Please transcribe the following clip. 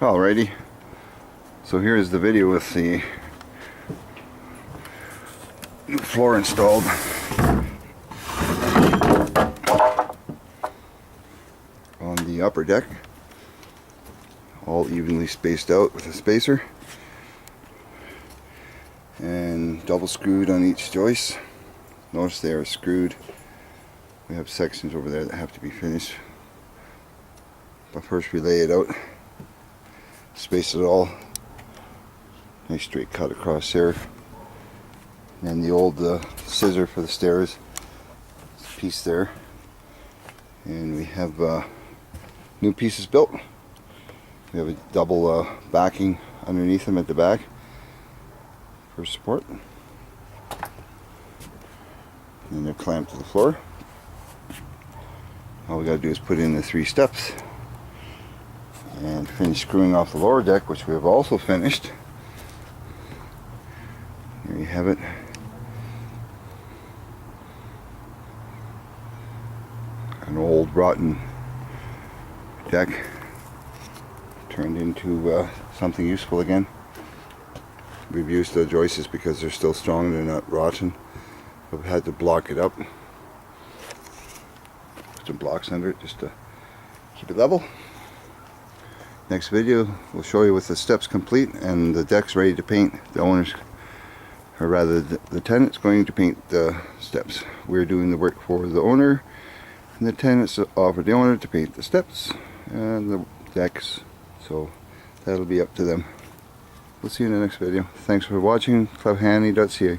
Alrighty, so here's the video with the new floor installed. On the upper deck, all evenly spaced out with a spacer and double screwed on each joist. Notice they are screwed. We have sections over there that have to be finished, but first we lay it out, space it all, nice straight cut across there, and the old scissor for the stairs piece there, and we have new pieces built. We have a double backing underneath them at the back for support, and they're clamped to the floor. All we got to do is put in the 3 steps and finish screwing off the lower deck, which we have also finished. Here you have it. An old rotten deck turned into something useful again. We've used the joists because they're still strong, they're not rotten. We've had to block it up. Put some blocks under it just to keep it level. Next video we'll show you with the steps complete and the deck's ready to paint. The owners, or rather the tenant's going to paint the steps. We're doing the work for the owner, and the tenants offered the owner to paint the steps and the decks, so that'll be up to them. We'll see you in the next video. Thanks for watching. Clubhandy.ca.